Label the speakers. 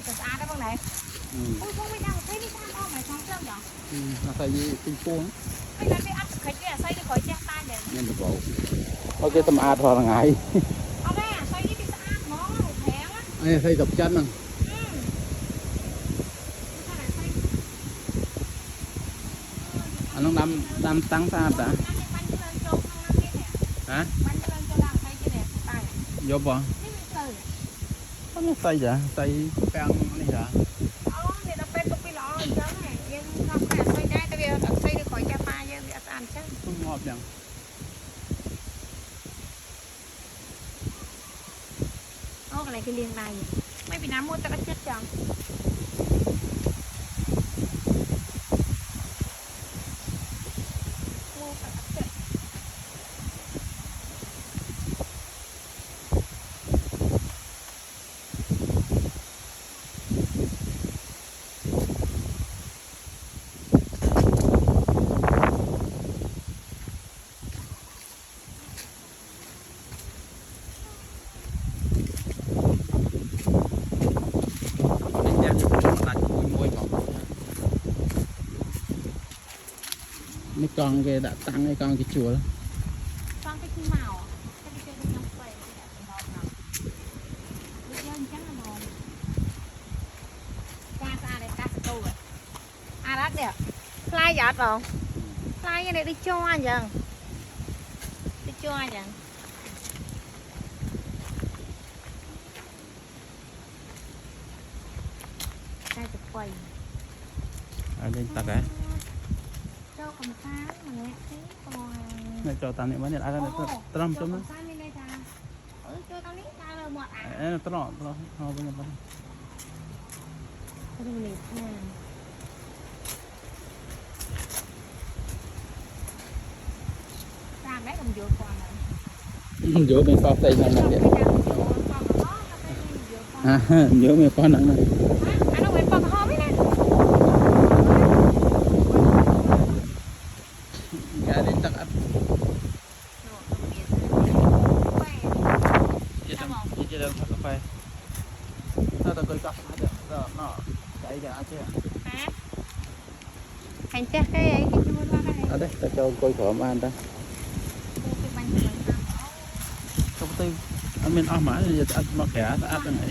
Speaker 1: từ xa đó con này. Ôi không biết đang thấy đi sao không phải xong chưa nhở?
Speaker 2: nó tại vì tinh cuốn
Speaker 1: Bây giờ đi ăn khách kia xây đi khỏi che tay để.
Speaker 2: nên được bộ ok tầm ad thôi là ngày
Speaker 1: Không nè, xây đi xa món nó một thèm á.
Speaker 2: ai xây dọc chân nè nó đam tăng ta đã hả vô bò nó xây vậy xây bèn này hả không ngọt chẳng
Speaker 1: cái này cái liên này mấy bị nám mua ta đã chết chẳng
Speaker 2: mấy con kia đã tăng cái con cái chùa đó.
Speaker 1: con cái chim màu cái chơi bên trong quầy bây giờ chắc là màu ca xa đây ca câu rồi à đó đẹp fly giọt không fly như này đi cho anh chẳng đi cho anh chẳng cái chụp quầy
Speaker 2: ở đây tạc cái
Speaker 1: cho cầm phá mà nè thấy còn
Speaker 2: này cho tao này mới nhận ai ra được tao cho nó
Speaker 1: cho tao nít tao là một à
Speaker 2: tao họ bây giờ bắt
Speaker 1: tao đi liệt nha ra mấy cầm dừa còn
Speaker 2: không dứa bên pha tây nặng nè à dứa bên pha nặng nè
Speaker 1: anh nó bên pha hôm ấy nè
Speaker 2: gà lên tắc ấp chỉ đâu cà phê nó tao coi cà phê được nó chạy ra chứ
Speaker 1: hành chắc cái ấy cái chua qua cái
Speaker 2: ở đây tao cho coi thử ăn ta không tư anh mình ăn mãi giờ ăn mà khẽ ta ăn cái này